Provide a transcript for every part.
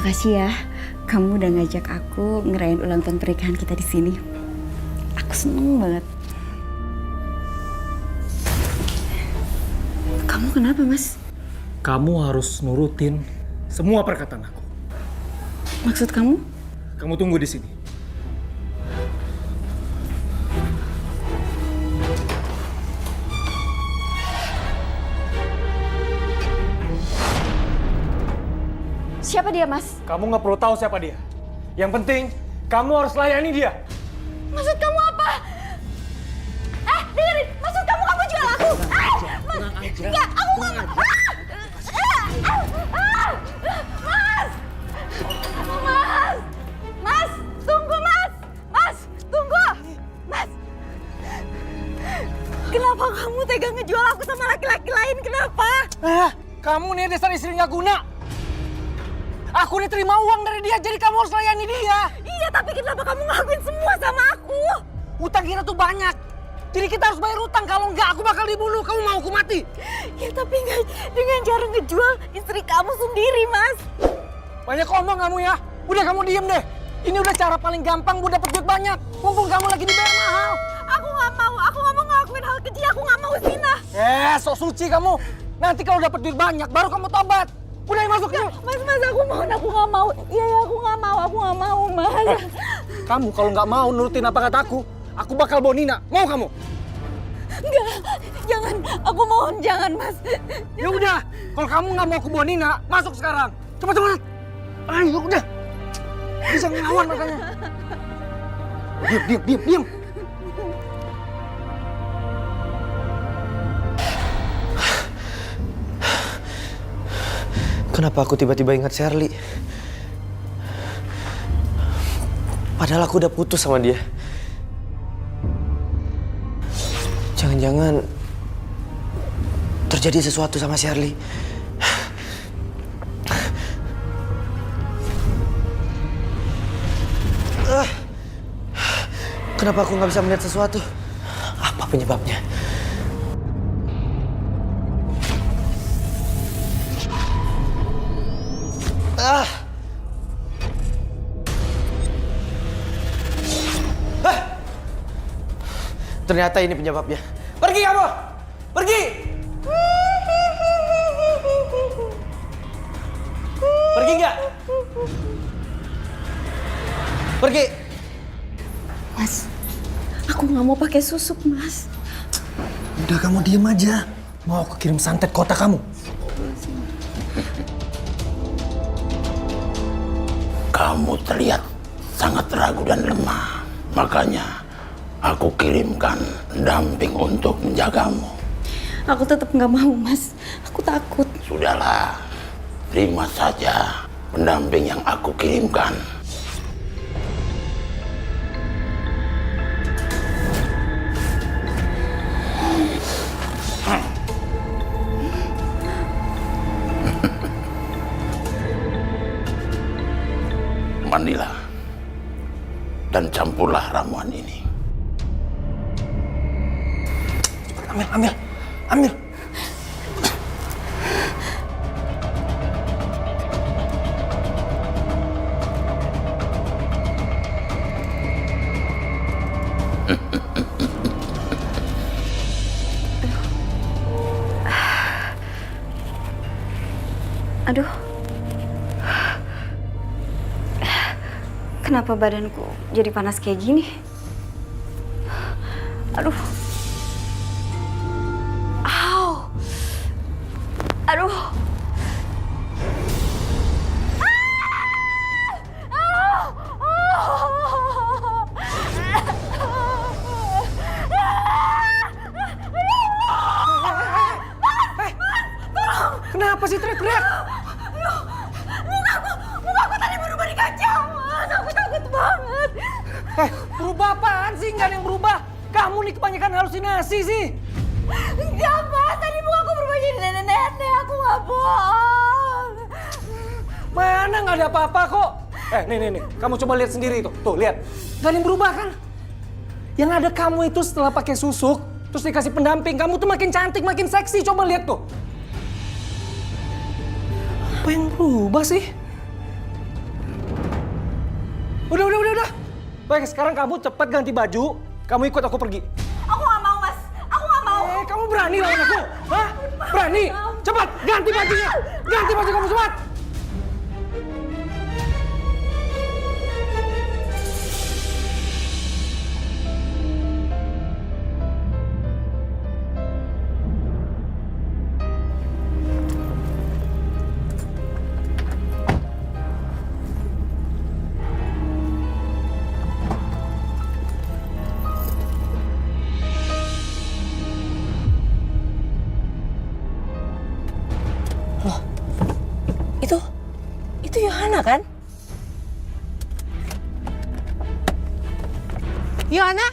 Makasih ya, kamu udah ngajak aku ngerayain ulang tahun pernikahan kita di sini. Aku seneng banget. Kamu kenapa, Mas? Kamu harus nurutin semua perkataan aku. Maksud kamu? Kamu tunggu di sini. Siapa dia, Mas? Kamu nggak perlu tahu siapa dia. Yang penting, kamu harus layani dia. Maksud kamu apa? Dengerin! Maksud kamu jual aku? Mas! Enggak, aku nggak mau! Mas! Mas! Mas! Tunggu, Mas! Mas! Tunggu! Mas! Kenapa kamu tega ngejual aku sama laki-laki lain? Kenapa? Kamu nih dasar istri nggak guna. Aku nih terima uang dari dia, jadi kamu harus layani dia. Iya, tapi kenapa kamu ngelakuin semua sama aku? Utang kita tuh banyak. Jadi kita harus bayar utang, kalau enggak aku bakal dibunuh. Kamu mau aku mati? Ya tapi nggak dengan cara ngejual istri kamu sendiri, Mas. Banyak omong kamu ya. Udah kamu diem deh. Ini udah cara paling gampang buat dapet duit banyak. Mumpung kamu lagi dibayar mahal. Aku nggak mau ngelakuin hal keji, aku nggak mau zina. Sok suci kamu. Nanti kalau dapet duit banyak, baru kamu tobat. Udah masuk yuk. Mas, aku nggak mau. Iya, aku nggak mau, Mas. Kamu kalau nggak mau nurutin apa kataku, aku bakal bawa Nina. Mau kamu? Enggak, jangan. Aku mohon, jangan, Mas. Ya udah, kalau kamu nggak mau aku bawa Nina, masuk sekarang. Cepat. Ayo udah. Bisa ngelawan makanya. Diam. Kenapa aku tiba-tiba ingat Shirley? Padahal aku udah putus sama dia. Jangan-jangan terjadi sesuatu sama Shirley. Kenapa aku nggak bisa melihat sesuatu? Apa penyebabnya? Ternyata ini penyebabnya. Pergi kamu! Pergi! Pergi nggak? Pergi! Mas, aku nggak mau pakai susuk, Mas. Udah kamu diem aja. Mau aku kirim santet kota kamu. Kamu terlihat sangat ragu dan lemah. Makanya aku kirimkan pendamping untuk menjagamu. Aku tetap nggak mau, Mas. Aku takut. Sudahlah, terima saja pendamping yang aku kirimkan. Mandilah dan campurlah ramuan ini. Ambil. Aduh. Kenapa badanku jadi panas kayak gini? Aduh. Aduh. Kenapa sih teriak-teriak? Mukaku tadi berubah di kaca, Mas. Aku takut banget. Berubah apaan sih? Nggak ada yang berubah. Kamu nih kebanyakan halusinasi sih. Enggak, Mas. Tadi mukaku berubah jadi nenek-nenek. Aku nggak bohong. Mana nggak ada apa-apa kok. Nih. Kamu coba lihat sendiri itu. Tuh, lihat. Nggak ada yang berubah kan? Yang ada kamu itu setelah pakai susuk, terus dikasih pendamping, kamu tuh makin cantik, makin seksi. Coba lihat tuh. Apa yang berubah sih? Udah. Baik, sekarang kamu cepat ganti baju. Kamu ikut aku pergi. Aku nggak mau, Mas. Aku nggak mau. Kamu berani lawan aku? Hah? Berani? Cepat, ganti bajunya. Ganti baju kamu cepat. Itu Yohana kan? Yohana?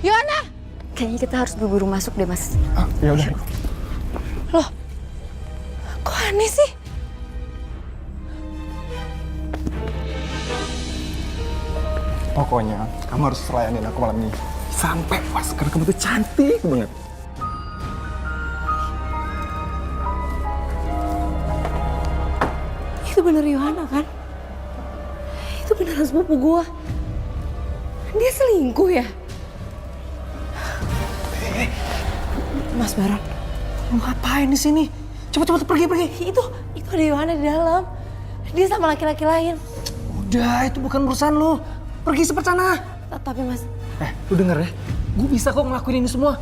Yohana? Kayaknya kita harus buru-buru masuk deh, Mas. Ya udah. Loh, kok aneh sih? Pokoknya kamu harus layanin aku malam ini sampai puas karena kamu tuh cantik banget. Itu bener Yohana kan? Itu beneran sepupu gua. Dia selingkuh ya? Mas Baron, Lu ngapain di sini? Cepat pergi. itu ada Yohana di dalam. Dia sama laki-laki lain. Udah, itu bukan urusan lu. Pergi cepat sana. Tapi Mas, Lu denger ya? Gue bisa kok ngelakuin ini semua.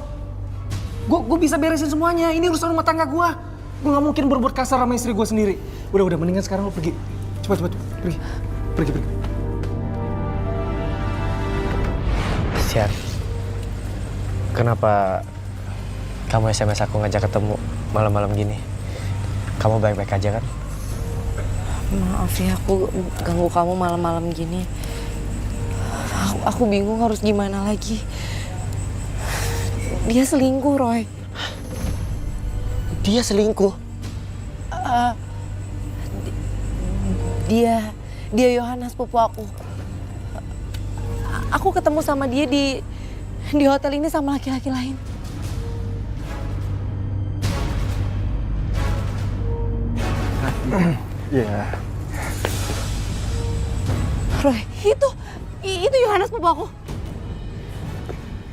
Gue bisa beresin semuanya. Ini urusan rumah tangga gue. Gue gak mungkin berbuat kasar sama istri gue sendiri. Udah, mendingan sekarang lu pergi. Cepat, pergi. Syar, kenapa kamu SMS aku ngajak ketemu malam-malam gini? Kamu baik-baik aja kan? maaf ya aku ganggu kamu malam-malam gini. Aku bingung harus gimana lagi. Dia selingkuh, Roy. Dia selingkuh? Dia Yohana sepupu aku. Aku ketemu sama dia di hotel ini sama laki-laki lain. Iya. Roy, itu Yohana sepupu aku.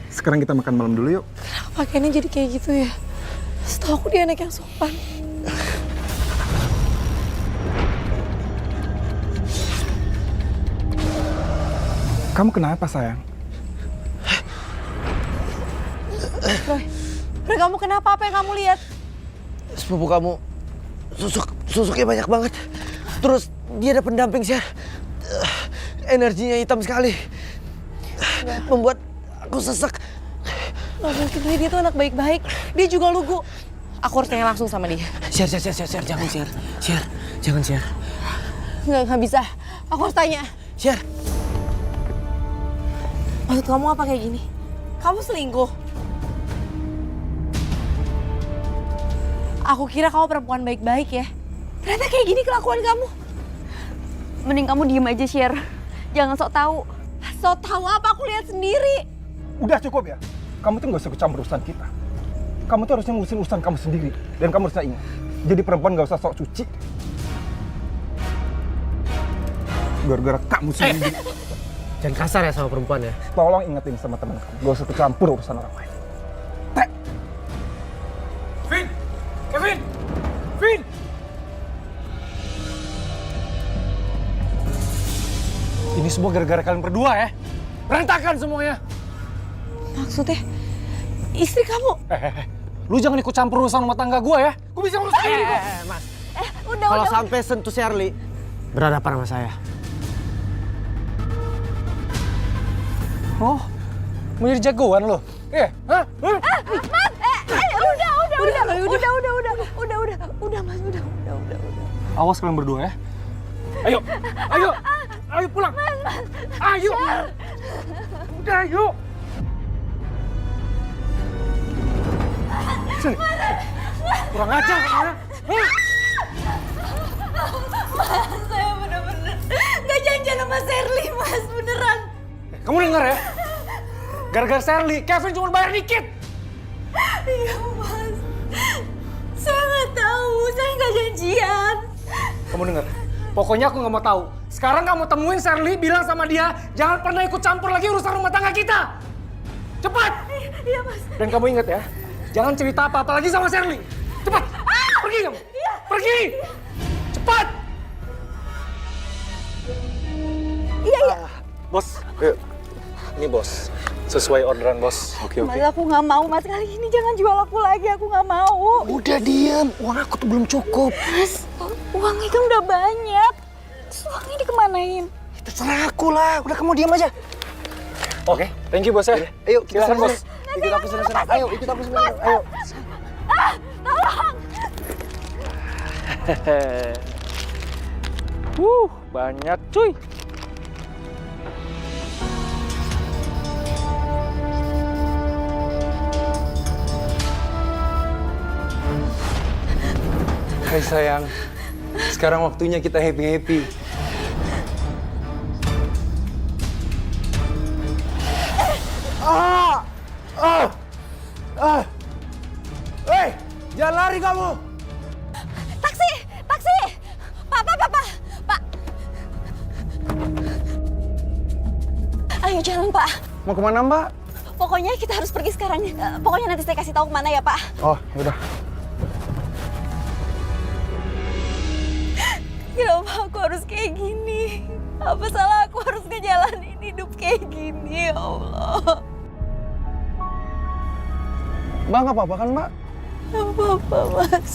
Sekarang kita makan malam dulu yuk. Kenapa pakaiannya jadi kayak gitu ya? Setahu aku dia anak yang sopan. Kamu kenapa sayang? Roy, kamu kenapa? Apa yang kamu lihat? Sepupu kamu susuknya banyak banget. Terus dia ada pendamping, Syar. Energinya hitam sekali. Membuat aku sesek. Gak mungkin, Roy. Dia tuh anak baik-baik. Dia juga lugu. Aku harus tanya langsung sama dia. Syar, jangan Syar. Syar, jangan Syar. Nggak bisa. Aku harus tanya. Syar. Maksud kamu apa kayak gini? Kamu selingkuh? Aku kira kamu perempuan baik-baik ya. Ternyata kayak gini kelakuan kamu. Mending kamu diem aja, Sher. Jangan sok tahu. Sok tahu apa? Aku lihat sendiri. Udah cukup ya. Kamu tuh gak usah kecampur urusan kita. Kamu tuh harusnya ngurusin urusan kamu sendiri. Dan kamu harusnya ingat. Jadi perempuan gak usah sok cuci. Gara-gara kamu sendiri. Jangan kasar ya sama perempuan ya. Tolong ingetin sama teman kamu. Gak usah kecampur urusan orang lain. Vin! Ini semua gara-gara kalian berdua ya. Berantakan semuanya. Maksudnya, istri kamu? Lu jangan ikut campur urusan rumah tangga gue ya. Gue bisa ngurus sendiri kok. Mas. Udah. Kalau sampai sentuh Shirley, berhadapan sama saya. Oh, mau jadi jagoan lo? Hah? Mas, udah, Mas, udah. Awas kalian berdua ya. Ayo pulang. Ayo. Udah, yuk. Sini. Kurang ajar kamu. Saya bener-bener gak janjian sama Shirley, Mas, beneran. Kamu denger ya? Gara-gara Shirley, Kevin cuma bayar dikit. Iya, Mas. Saya nggak tahu, saya nggak janjian. Kamu denger? Pokoknya aku nggak mau tahu. Sekarang kamu temuin Shirley, bilang sama dia jangan pernah ikut campur lagi urusan rumah tangga kita. Cepat! Iya, Mas. Dan kamu ingat ya, jangan cerita apa-apa lagi sama Shirley. Cepat! Pergi kamu! Iya. Pergi! Cepat! Iya, iya. Bos, ini bos. Sesuai orderan bos. Oke. Mas, aku nggak mau, Mas. Kali ini jangan jual aku lagi. Aku nggak mau. Udah diem, uang aku tuh belum cukup. Mas, uangnya kan udah banyak. Terus uangnya dikemanain? Terserah aku lah, udah kamu diem aja. Oke, thank you bos ya. Ayo, kita sana bos. Ikut aku sana. Ayo, ikut aku sana. Ayo. Banyak cuy. Hai sayang, sekarang waktunya kita happy-happy. Hei, jangan lari kamu! Taksi! Taksi! Pak! Ayo jalan, Pak. Mau kemana mbak? Pokoknya kita harus pergi sekarang. Pokoknya nanti saya kasih tahu kemana ya, Pak. Oh, yaudah. Kenapa aku harus kayak gini? Apa salah aku harus ngejalanin hidup kayak gini, ya Allah? Mbak nggak apa-apa kan mbak? Gak apa-apa, Mas.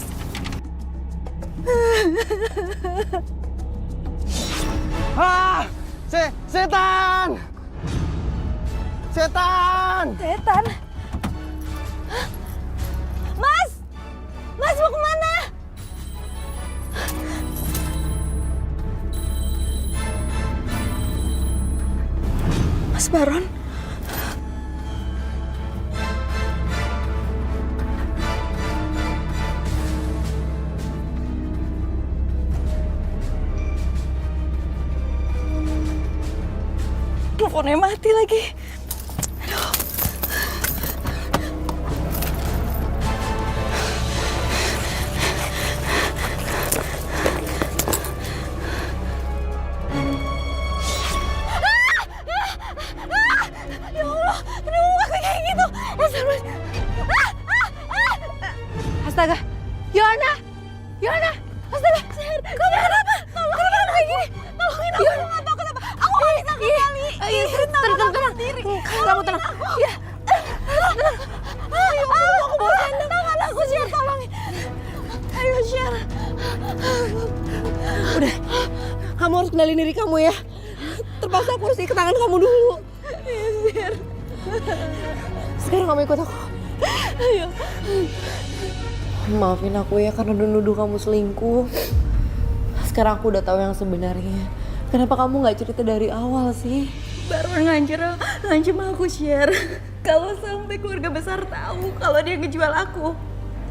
Ah, setan! Setan! Setan? Hah? Mas! Mas mau kemana? Mas Baron? Teleponnya mati lagi. Ya Allah, kenapa aku kayak gitu? Astaga, Yohana, astaga, kamu kenapa? Kenapa aku kayak gini? Tolongin aku, aku nggak tahu kenapa. Aku nggak bisa kembali. Tenang. Kamu tenang. Iya. Tenang. Ayo, aku mau sendiri. Tangan aku, Syer, tolongin. Ayo, Syer. Udah, kamu harus kenalin diri kamu ya. Terpaksa aku harus ikat tangan kamu dulu. Iya, Syer. Sekarang kamu ikut aku. Ayo. Maafin aku ya karena udah nuduh kamu selingkuh. Sekarang aku udah tahu yang sebenarnya. Kenapa kamu nggak cerita dari awal sih? Baron ngancam aku, Syer. Kalau sampai keluarga besar tahu kalau dia ngejual aku,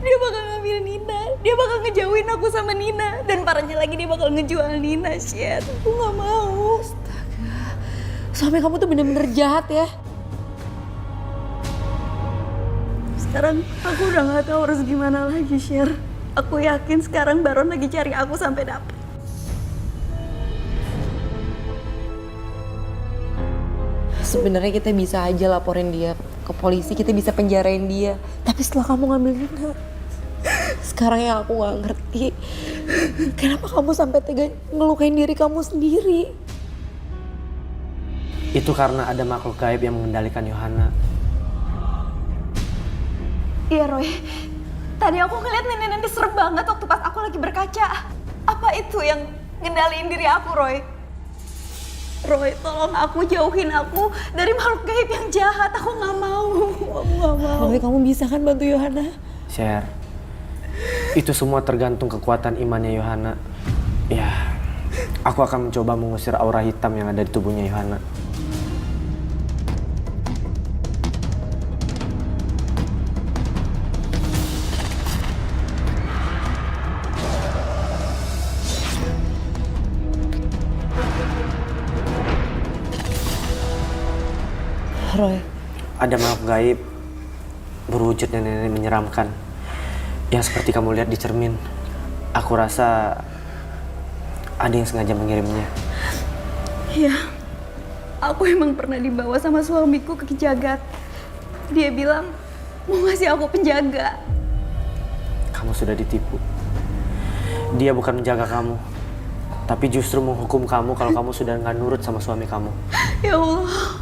dia bakal ngambil Nina. Dia bakal ngejauhin aku sama Nina. Dan parahnya lagi dia bakal ngejual Nina, Syer. Aku nggak mau. Astaga. Suami kamu tuh bener-bener jahat ya. Sekarang aku udah nggak tahu harus gimana lagi, Syer. Aku yakin sekarang Baron lagi cari aku sampai dapet. Sebenarnya kita bisa aja laporin dia ke polisi, kita bisa penjarain dia. Tapi setelah kamu ngambil Nina, sekarang yang aku nggak ngerti, kenapa kamu sampai tega ngelukain diri kamu sendiri? Itu karena ada makhluk gaib yang mengendalikan Yohana. Iya, Roy. Tadi aku ngeliat nenek-nenek serem banget waktu pas aku lagi berkaca. Apa itu yang ngendaliin diri aku, Roy? Roy, tolong aku, jauhin aku dari makhluk gaib yang jahat. Aku nggak mau. Aku nggak mau. Roy, kamu bisa kan bantu Yohana? Syer, itu semua tergantung kekuatan imannya Yohana. Ya, aku akan mencoba mengusir aura hitam yang ada di tubuhnya Yohana. Roy. Ada makhluk gaib berwujud nenek-nenek menyeramkan yang seperti kamu lihat di cermin. Aku rasa ada yang sengaja mengirimnya. Iya, aku emang pernah dibawa sama suamiku ke Jagat. Dia bilang mau ngasih aku penjaga. Kamu sudah ditipu. Dia bukan menjaga kamu, tapi justru menghukum kamu kalau kamu sudah nggak nurut sama suami kamu. Ya Allah,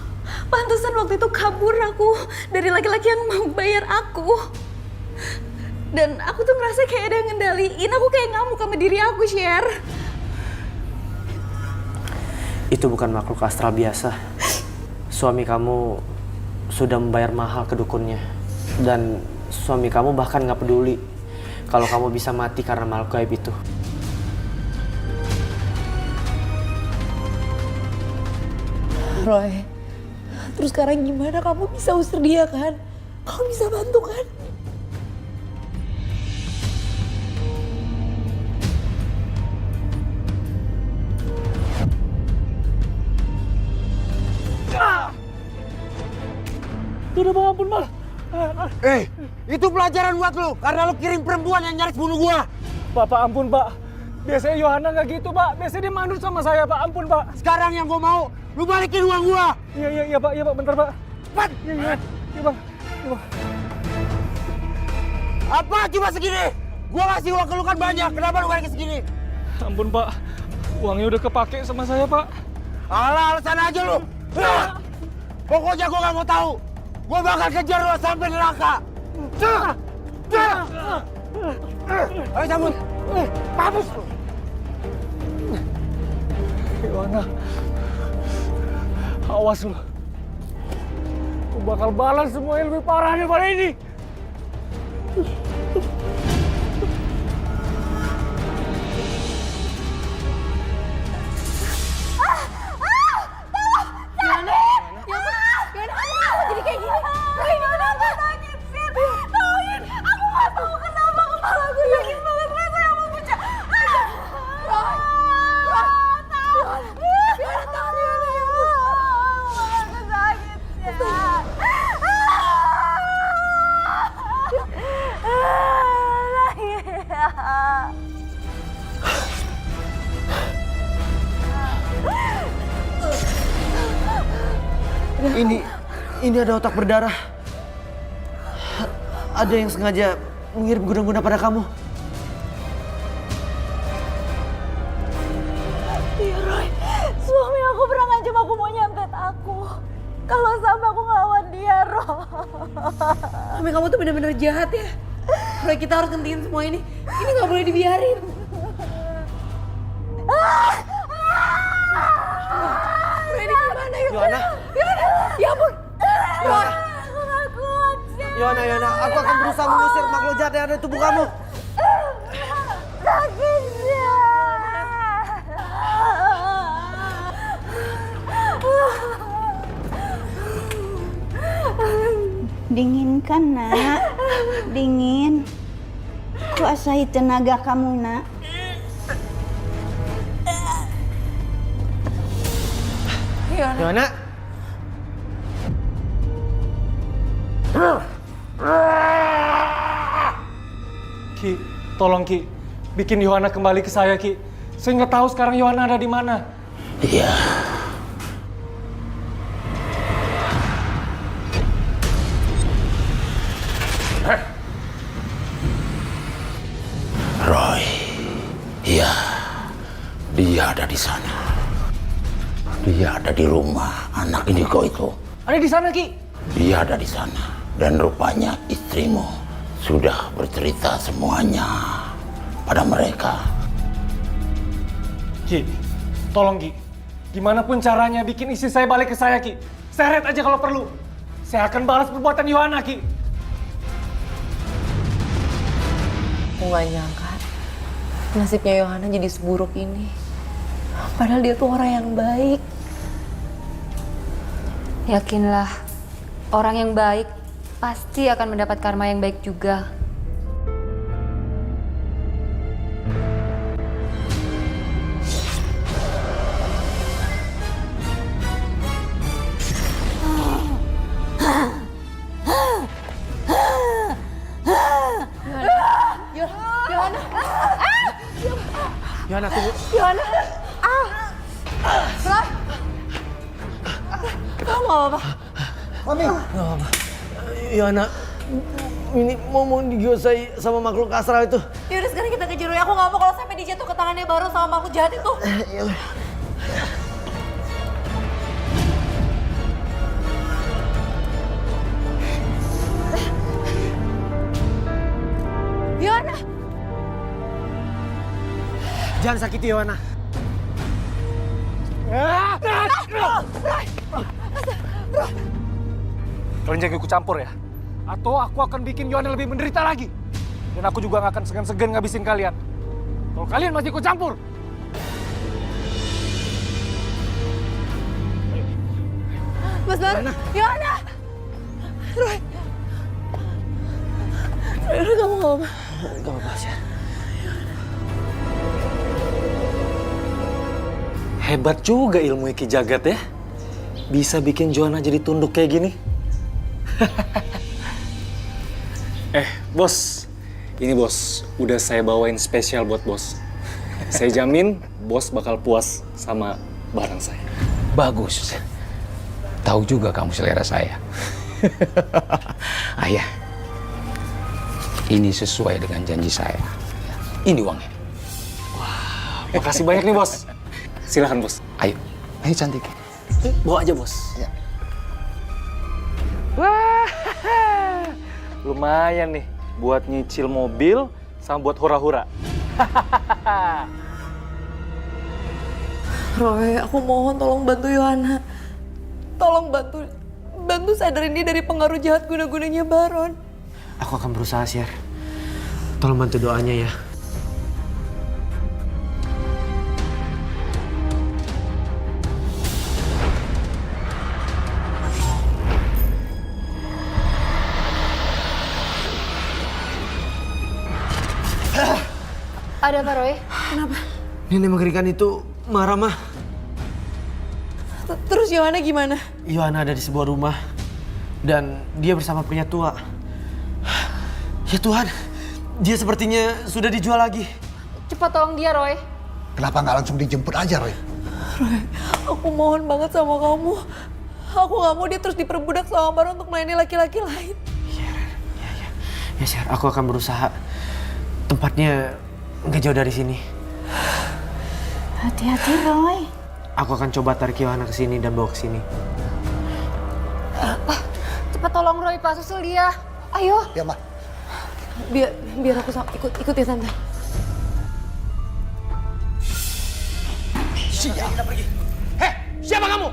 pantesan waktu itu kabur aku dari laki-laki yang mau bayar aku. Dan aku tuh ngerasa kayak ada yang ngendaliin, aku kayak ngamuk sama diri aku, Sher. Itu bukan makhluk astral biasa. Suami kamu sudah membayar mahal ke dukunnya. Dan suami kamu bahkan nggak peduli kalau kamu bisa mati karena makhluk gaib itu. Roy, terus sekarang gimana? Kamu bisa usir dia kan? Kamu bisa bantu kan? Udah Bang, ampun Bang. Itu pelajaran buat lu karena lu kirim perempuan yang nyaris bunuh gua. Pak, ampun Pak. Biasanya Yohana nggak gitu Pak. Biasanya dia manut sama saya Pak. Ampun Pak. Sekarang yang gua mau, lu balikin uang gua. Iya Pak, bentar Pak. Cepat. Iya Bang. Iya Bang. Apa cuma segini? Gua ngasih uang ke lu kan banyak. Kenapa lu balikin segini? Ampun Pak. Uangnya udah kepake sama saya Pak. Alah, alasan aja lu. Pokoknya gua nggak mau tahu. Gua bakal kejar lu sampai neraka. Ayo cabut. Mampus lu. Yohana. Awas lu. Gua bakal balas semua yang lebih parah daripada ini. Ini ada otak berdarah. Ada yang sengaja mengirim guna-guna pada kamu. Iya Roy, suami aku pernah ngancam aku mau nyantet aku. Kalau sampai aku ngelawan dia, Roy. Suami kamu tuh bener-bener jahat ya. Roy, kita harus hentiin semua ini. Ini nggak boleh dibiarin. Roy, ini gimana yuk? Yohana. Ya ampun. Yohana. Aku gak kuat, Sher. Yohana, aku akan berusaha mengusir makhluk jahat yang ada di tubuh kamu. Sakit, Sher. Dingin kan, Nak? Dingin. Kuasai tenaga kamu, Nak. Yohana. Ki, tolong Ki. Bikin Yohana kembali ke saya, Ki. Saya nggak tahu sekarang Yohana ada di mana. Iya. Roy, iya, dia ada di sana. Dia ada di rumah anak indigo itu. Ada di sana, Ki. Dia ada di sana. Dan rupanya istrimu sudah bercerita semuanya pada mereka. Ki, tolong Ki. Gimana pun caranya bikin istri saya balik ke saya, Ki. Seret aja kalau perlu. Saya akan balas perbuatan Yohana, Ki. Aku gak nyangka nasibnya Yohana jadi seburuk ini. Padahal dia tuh orang yang baik. Yakinlah, orang yang baik pasti akan mendapat karma yang baik juga. Yohana, tunggu. Yohana! Roy! Kamu gak apa-apa? Yohana, ini mau digosai sama makhluk astral itu. Yaudah sekarang kita kejar Roy. Aku gak mau kalau sampai dia jatuh ke tangannya Baron sama makhluk jahat itu. Yohana! Jangan sakiti Yohana. Kalian jangan ikut campur ya. Atau aku akan bikin Yohana lebih menderita lagi. Dan aku juga gak akan segan-segan ngabisin kalian. Kalau kalian masih ikut campur. Mas Baron! Yohana! Roy! Roy, kamu gak apa-apa? Gak apa-apa, Syar. Hebat juga ilmu Ki Jagat ya. Bisa bikin Joanna jadi tunduk kayak gini. Bos. Ini bos, udah saya bawain spesial buat bos. Saya jamin bos bakal puas sama barang saya. Bagus. Tahu juga kamu selera saya. Ayah, ini sesuai dengan janji saya. Ini uangnya. Makasih banyak nih bos. Silakan bos. Ayo cantik. Bawa aja bos. Ya. Wah, lumayan nih buat nyicil mobil sama buat hura-hura. Roy, aku mohon tolong bantu Yohana. Tolong bantu sadarin dia dari pengaruh jahat guna-gunanya Baron. Aku akan berusaha, Syar. Tolong bantu doanya ya. Ada apa, Roy? Kenapa? Nenek mengerikan itu marah, Mah. Terus Yohana gimana? Yohana ada di sebuah rumah. Dan dia bersama pria tua. Ya Tuhan, dia sepertinya sudah dijual lagi. Cepat tolong dia, Roy. Kenapa nggak langsung dijemput aja, Roy? Roy, aku mohon banget sama kamu. Aku gak mau dia terus diperbudak sama Baron untuk melayani laki-laki lain. Ya, Syar, aku akan berusaha. Tempatnya nggak jauh dari sini. Hati-hati, Roy. Aku akan coba tarik Yohana ke sini dan bawa ke sini. Cepat tolong Roy, Pak. Susul dia. Ayo. Ya, Ma. Biar aku ikut ya, Tante. Siapa pergi? Siapa kamu?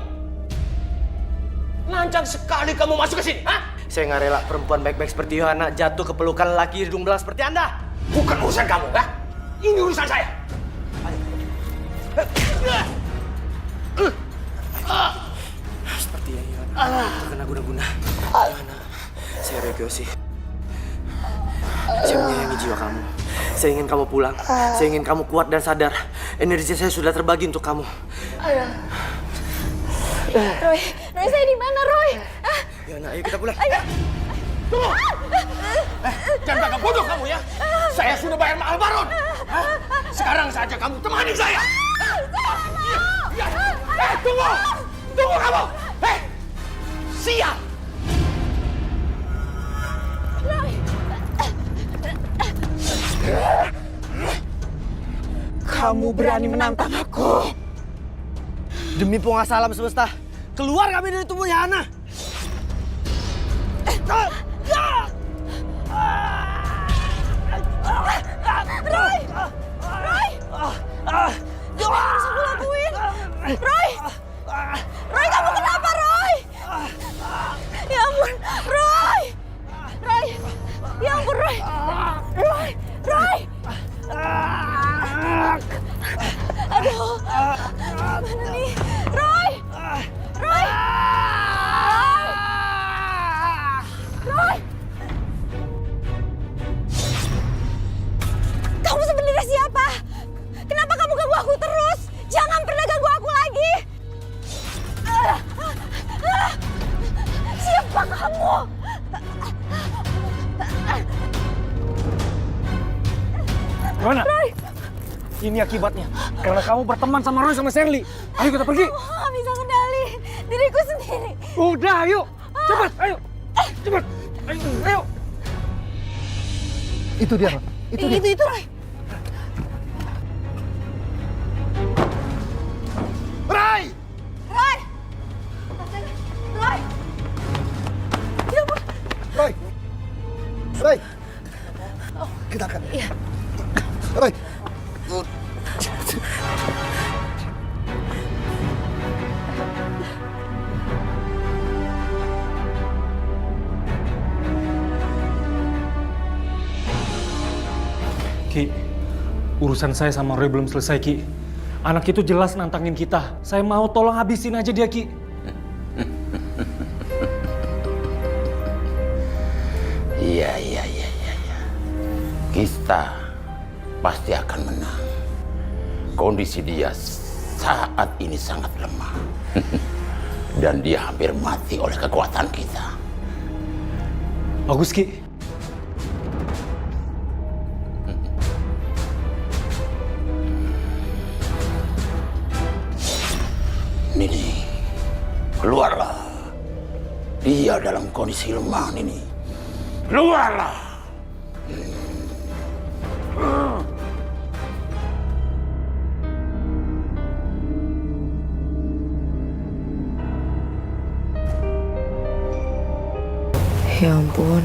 Lancang sekali kamu masuk ke sini, ha? Saya nggak rela perempuan baik-baik seperti Yohana jatuh ke pelukan laki hidung belang seperti Anda. Bukan urusan kamu, ha? Ini urusan saya. Seperti Yohana terkena guna-guna. Yohana, saya Regiosi. Saya menyayangi jiwa kamu. Saya ingin kamu pulang. Saya ingin kamu kuat dan sadar. Energi saya sudah terbagi untuk kamu. Roy, saya di mana, Roy? Yohana, ayo kita pulang. Tunggu! Jangan bagak bodoh kamu ya. Saya sudah bayar mahal Baron. Sekarang saja kamu temani saya. Tunggu! Tunggu kamu! Siap! Kamu berani menantang aku? Demi penguasa alam semesta, keluar kami dari tubuh Yohana. Roy! Roy! Apa yang harus aku lakuin? Roy! Roy, kamu kenapa, Roy? Ya ampun, Roy! Roy! Ya ampun, Roy! Roy! Roy! Aduh, mana nih? Roy! Roy! Roy! Kamu sebenarnya siapa? Kenapa kamu ganggu aku terus? Jangan pernah ganggu aku lagi! Siapa kamu? Gimana? Roy! Ini akibatnya. Karena kamu berteman sama Roy sama Shirley. Ayo kita pergi. Aku gak bisa kendali diriku sendiri. Udah, ayo. Cepat, ayo. Cepat. Ayo. Itu dia, Ron. Itu dia. Itu Roy. Rai! Roy! Roy! Ya ampun. Roy. Roy. Kita akan. Iya. Roy. Ki, urusan saya sama Roy belum selesai, Ki. Anak itu jelas nantangin kita. Saya mau tolong habisin aja dia, Ki. Iya. Kita pasti akan menang. Kondisi dia saat ini sangat lemah. Dan dia hampir mati oleh kekuatan kita. Bagus, Ki. Nini, keluarlah. Dia dalam kondisi lemah, Nini. Keluarlah. Ya ampun,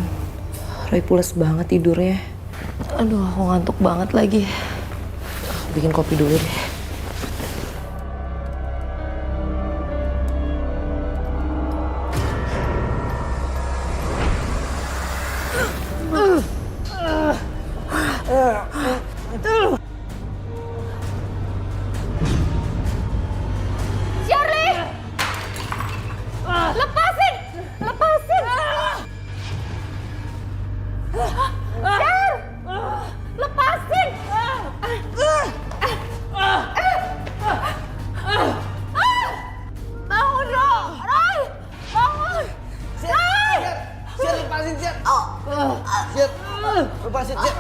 Roy pules banget tidurnya. Aduh, aku ngantuk banget lagi. Bikin kopi dulu deh. Shirley! Lepasin! Lepasin! Shir! Lepasin! Bangun, Roy! Bangun! Roy! Shir, lepasin, Shir. Shir, lepasin, Shir.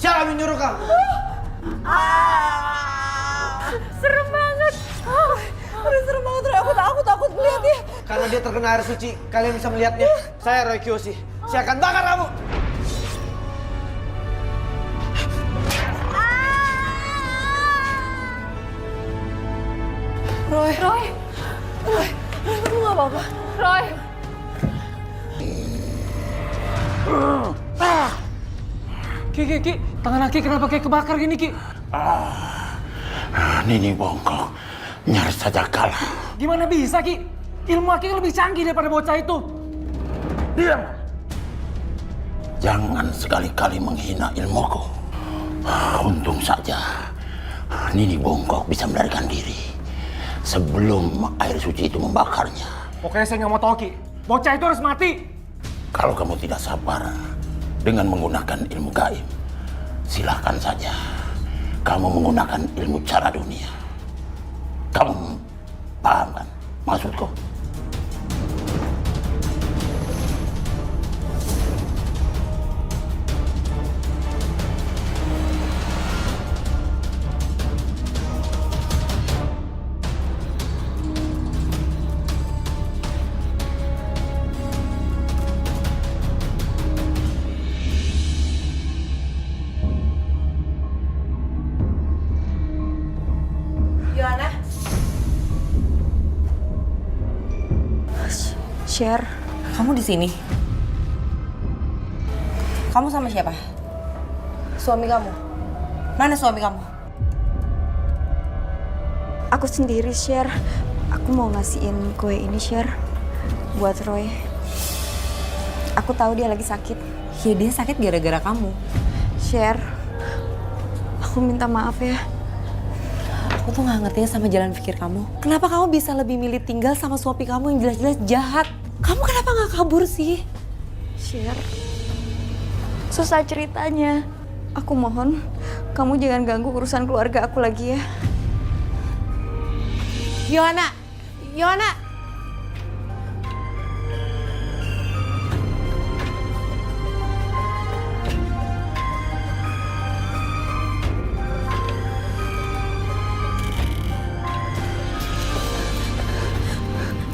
Siapa yang nyuruh kamu? Serem banget! Aduh, serem banget, Roy. Aku takut melihatnya. Karena dia terkena air suci, kalian bisa melihatnya. Saya Roy Kiyoshi. Saya akan bakar kamu. Roy, Kamu gak apa-apa? Roy! Ki, tangan Aki kenapa kayak kebakar gini, Ki? Nini bongkok. Nyaris saja kalah. Gimana bisa, Ki? Ilmu Aki kan lebih canggih daripada bocah itu. Diam. Jangan sekali-kali menghina ilmuku. Untung saja Nini bongkok bisa melarikan diri sebelum air suci itu membakarnya. Pokoknya saya nggak mau tahu, Ki. Bocah itu harus mati. Kalau kamu tidak sabar dengan menggunakan ilmu gaib, silahkan saja kamu menggunakan ilmu cara dunia. Kamu paham kan maksudku? Share, kamu di sini? Kamu sama siapa? Suami kamu? Mana suami kamu? Aku sendiri, Share. Aku mau ngasihin kue ini, Share. Buat Roy. Aku tahu dia lagi sakit. Ya dia sakit gara-gara kamu. Share, aku minta maaf ya. Aku tuh gak ngerti sama jalan pikir kamu. Kenapa kamu bisa lebih milih tinggal sama suami kamu yang jelas-jelas jahat? Kamu kenapa gak kabur sih? Share, susah ceritanya. Aku mohon, kamu jangan ganggu urusan keluarga aku lagi ya. Yohana!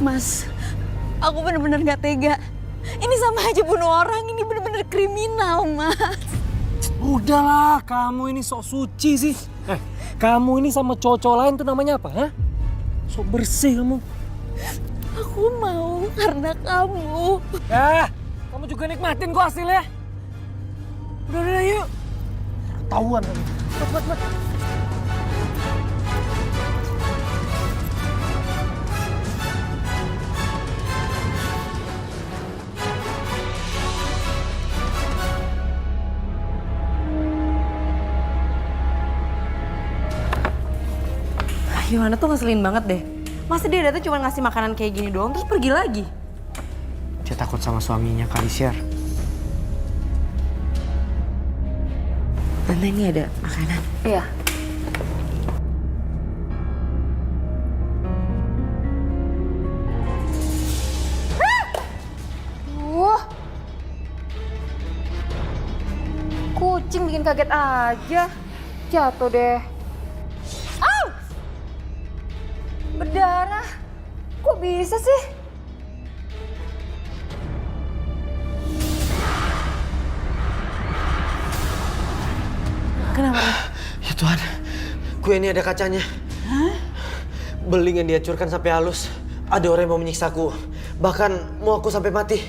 Mas, aku bener-bener gak tega. Ini sama aja bunuh orang, ini bener-bener kriminal, Mas. Udahlah, kamu ini sok suci sih. Kamu ini sama cowok-cowok lain tuh namanya apa, ha? Sok bersih kamu. Aku mau karena kamu. Kamu juga nikmatin kok hasilnya. Udah, yuk. Ketahuan lagi. Cepet. Yohana tuh ngeselin banget deh. Masa dia datang cuma ngasih makanan kayak gini doang terus pergi lagi? Dia takut sama suaminya kali, Sher. Tante, ini ada makanan. Iya. Kucing bikin kaget aja. Jatuh deh. Berdarah. Kok bisa sih? Kenapa? Ya Tuhan, kue ini ada kacanya. Beling yang dihancurkan sampai halus. Ada orang yang mau menyiksaku. Bahkan mau aku sampai mati.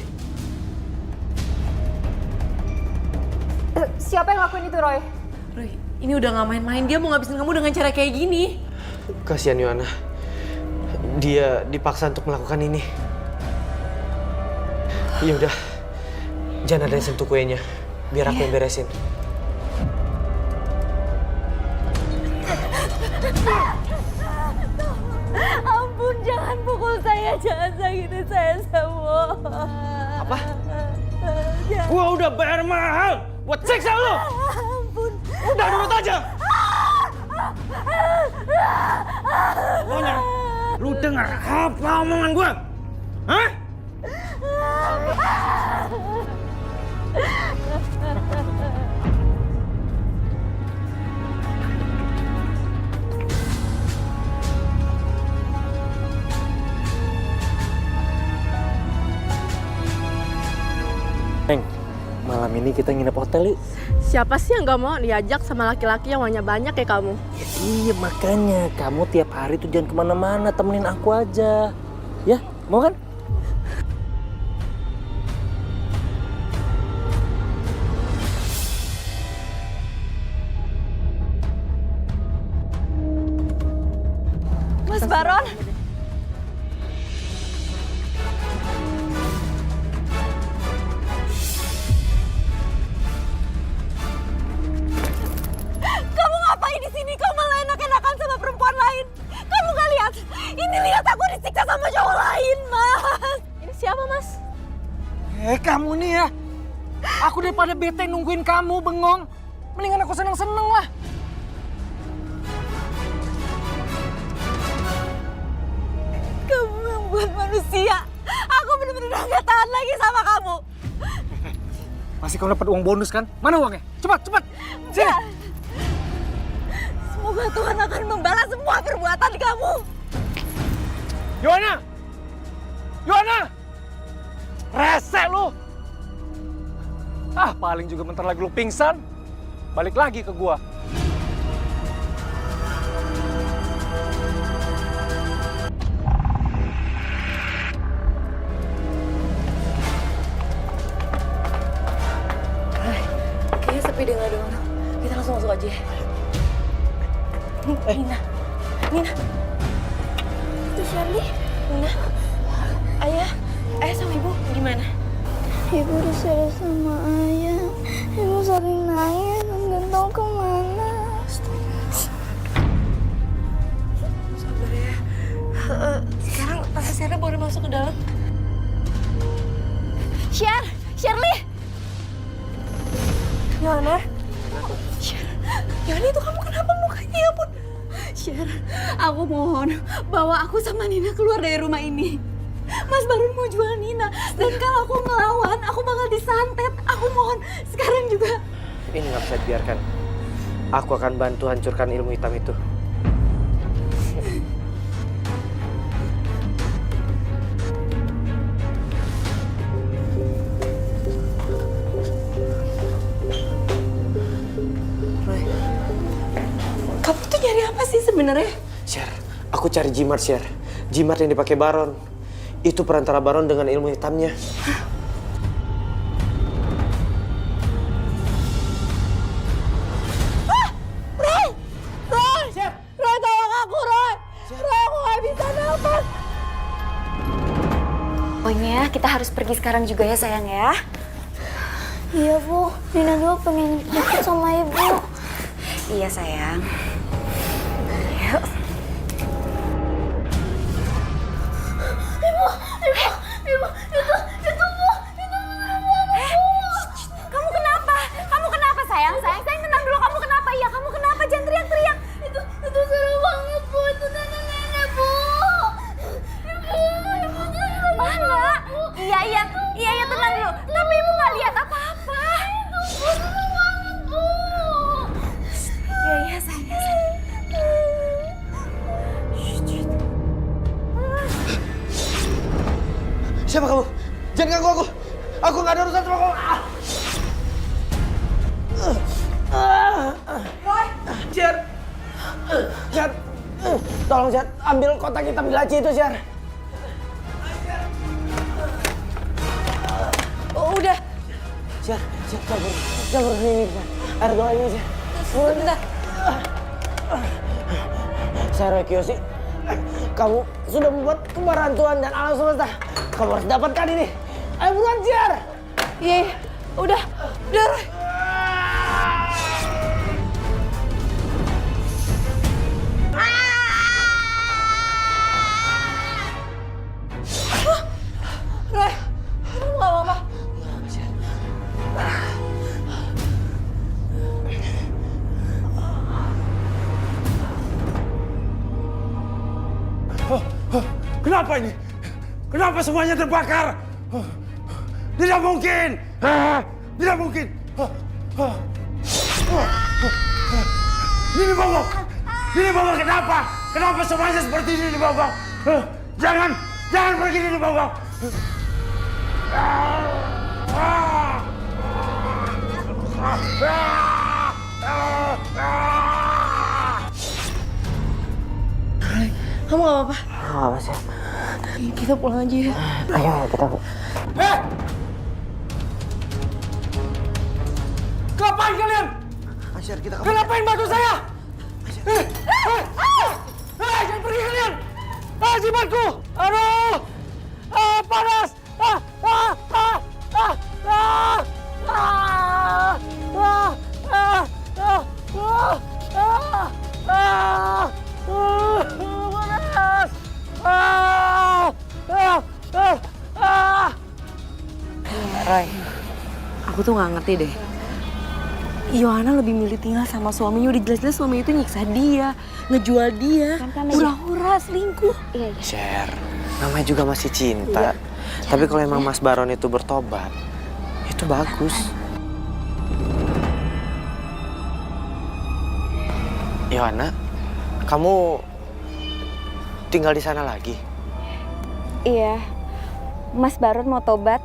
Siapa yang lakuin itu, Roy? Roy, ini udah gak main-main. Dia mau ngabisin kamu dengan cara kayak gini. Kasihan Yohana. Dia dipaksa untuk melakukan ini. Ya udah, jangan ada yang sentuh kuenya. Biar aku yang beresin. Ampun, jangan pukul saya, jangan sakitin saya semua. Apa? Gua udah bayar mahal buat siksa lu. Ampun. Udah nurut aja. Pokoknya, lu dengar apa omongan gua? Hah? Malam ini kita nginep hotel yuk. Siapa sih yang gak mau diajak sama laki-laki yang uangnya banyak kayak kamu? Iya makanya kamu tiap hari tuh jangan kemana-mana, temenin aku aja. Ya, mau kan? Mas Baron. Kamu ngapain di sini? Kamu malah enak-enakan sama perempuan lain. Kamu gak lihat? Ini lihat aku disiksa sama cowok lain, Mas. Ini siapa, Mas? Kamu nih ya. Aku daripada bete nungguin kamu bengong. Mendingan aku seneng-seneng lah. Kamu yang buat manusia. Aku bener-bener udah gak tahan lagi sama kamu. Pasti kamu dapat uang bonus kan? Mana uangnya? Cepat. Sini. Ya. Semoga Tuhan akan membalas semua perbuatan kamu. Yohana! Resek lu! Paling juga bentar lagi lu pingsan. Balik lagi ke gua. Kayaknya sepi deh, gak ada orang. Kita langsung masuk aja. Nina. Itu Shirley. Nina. Ayah sama ibu gimana? Ibu diserah sama ayah. Ibu sering nangis dan gak tahu kemana. Sabar ya. Sekarang Tante Sarah boleh masuk ke dalam? Shirley. Yohana? Yohana, itu kamu kenapa mukanya? Ya ampun. Sher, aku mohon bawa aku sama Nina keluar dari rumah ini. Mas Baron mau jual Nina, dan kalau aku ngelawan, aku bakal disantet. Aku mohon, sekarang juga. Ini nggak bisa dibiarkan. Aku akan bantu hancurkan ilmu hitam itu. Aku cari jimat, Sher. Jimat yang dipakai Baron. Itu perantara Baron dengan ilmu hitamnya. Roy, tolong aku, Roy! Roy, aku gak bisa nafas! Pokoknya kita harus pergi sekarang juga ya sayang ya. Iya Bu, Nina juga pengen deket sama Ibu. Iya sayang. Yuk. Ibu, itu Bu, Kamu kenapa? Kamu kenapa sayang? Sayang tenang dulu. Kamu kenapa? Iya kamu kenapa? Jangan teriak-teriak. itu seru banget Bu, itu nenek-nenek Bu. Ibu seru Mana? Iya tenang dulu. Tapi ibu nggak lihat apa-apa. seru banget Bu. Iya sayang. Siapa kamu? Jangan ganggu aku. Aku nggak ada urusan sama kamu. Sher. Sher. Tolong Sher, ambil kotak hitam di laci itu, Sher. Oh, udah. Sher, sabar ini, Sher. Air doa ini, Sher. Sebentar. Sher Kiyoshi, kamu sudah membuat kemarahan Tuhan dan alam semesta. Kamu harus dapatkan ini. Ayo buruan, Sher. Iya. Udah, Roy. Roy, kamu gak apa-apa? Kenapa ini? Kenapa semuanya terbakar? Tidak mungkin! Tidak mungkin! Ini Bobo! Ini Bobo kenapa? Kenapa semuanya seperti ini Bobo? Jangan pergi ini Bobo! Kamu gak apa-apa? Apa sih? Kita pulang aja ya. Ayo kita. Ngapain kalian? Sher, kita Ngapain bantu saya? Jangan pergi kalian! Jimatku! Aduh! Panas! Roy, aku tuh gak ngerti deh. Yohana lebih milih tinggal sama suaminya. Udah jelas-jelas suaminya itu nyiksa dia, ngejual dia, hura-hura, selingkuh. Sher, namanya juga masih cinta. Tapi kalau emang Mas Baron itu bertobat, itu bagus. Yohana, kamu tinggal di sana lagi? Iya. Mas Baron mau tobat.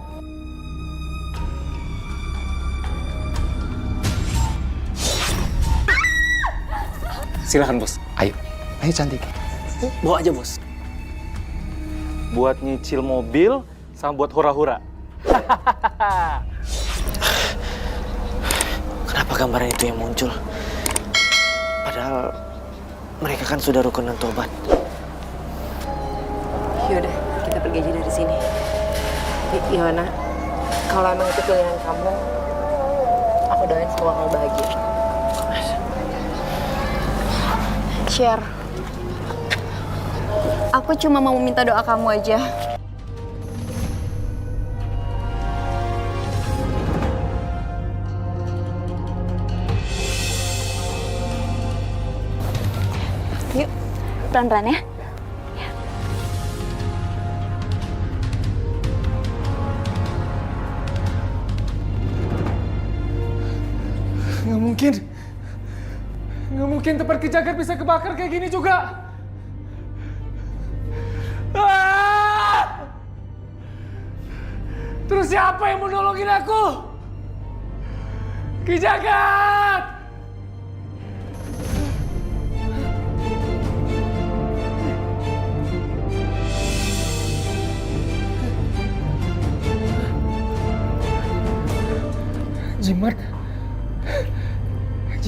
Silahkan bos, ayo cantik. Bawa aja, Bos. Buat nyicil mobil sama buat hura-hura. Kenapa gambaran itu yang muncul? Padahal mereka kan sudah rukunan tobat. Yaudah, kita pergi aja dari sini. Yohana, kalau emang itu pilihan kamu, aku doain semua kamu bahagia. Sher, aku cuma mau minta doa kamu aja. Yuk, pelan-pelan ya. Nggak mungkin tempat kejagat bisa kebakar kayak gini juga. Terus siapa yang mau nolongin aku? Kejagat!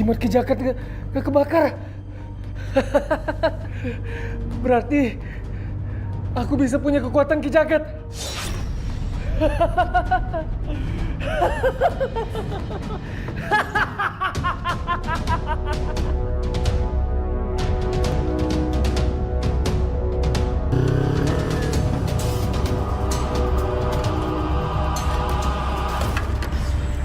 Cuma Ki Jagat gak kebakar. Berarti aku bisa punya kekuatan Ki Jagat.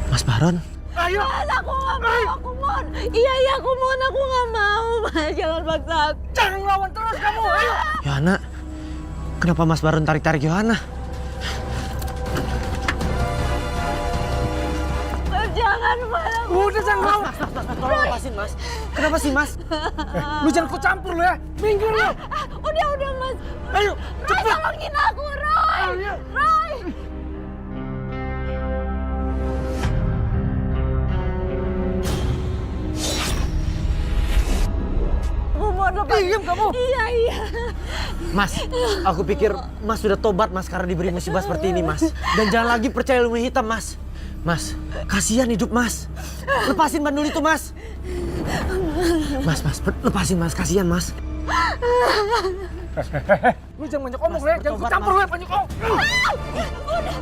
Mas Baron. Ayo! Mas, aku nggak mau, aku mohon. Iya, aku mohon, aku nggak mau. Mas, jangan paksa aku. Jangan ngelawan terus kamu, ayo! Yohana, kenapa Mas Baron tarik-tarik Yohana? Mas, jangan, Mas. Udah jangan mau! Tolong lepasin Mas. Kenapa sih Mas? Lu jangan ikut campur lu ya! Minggir lu! Udah, Mas. Ayo, Roy, cepat! tolongin aku, Roy. Ayo. Roy. Aku mau lepas. Diam kamu! Iya. Mas, aku pikir Mas sudah tobat Mas karena diberi musibah seperti ini Mas. Dan jangan lagi percaya ilmu hitam Mas. Mas, kasihan hidup Mas. Lepasin bandul itu Mas. Mas, lepasin Mas, kasihan Mas. Lu jangan banyak omong ya, jangan ikut campur lu ya, banyak omong! Udah.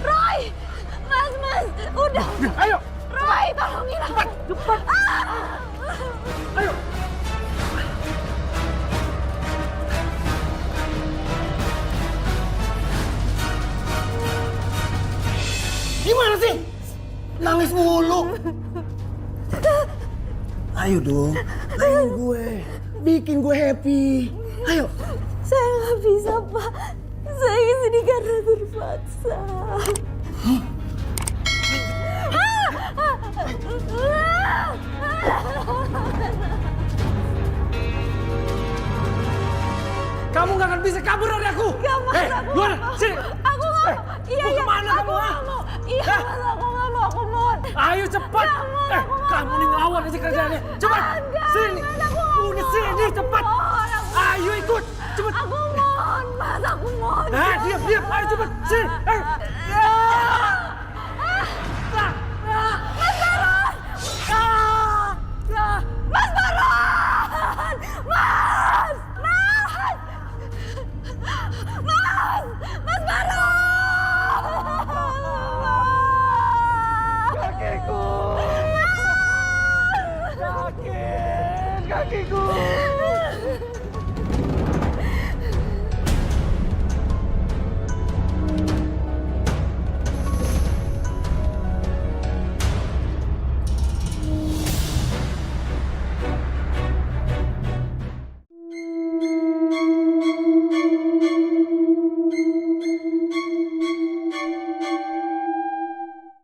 Roy. Mas. Udah. Ayo! Roy, tolongin aku. Cepat! Ayo! Gimana sih? Nangis mulu. Ayo dong, ayo gue. Bikin gue happy. Ayo. Saya nggak bisa, Pak. Saya kesini karena terpaksa. Kamu gak akan bisa kabur dari aku! Gak, Mas, aku Luana, nggak mau. sini! Aku nggak mau. Iya, kemana aku kamu, nggak ah? mau. Iya, Mas, aku nggak mau. Aku mohon. Ayo cepat! Nggak mau, aku nggak Kamu mau. nih ngelawan aja kerjaannya! Cepat! Enggak, Sini! Mas, aku nggak Udah mau. sini, cepat! Aku mohon, aku Ayo ikut! Cepat! Aku mohon, Mas. Aku mohon. Diam! Ayo cepat! Sini! Ayo! Mas Baron! Mas! Mas Baron! Kakiku! Sakit! Kakiku!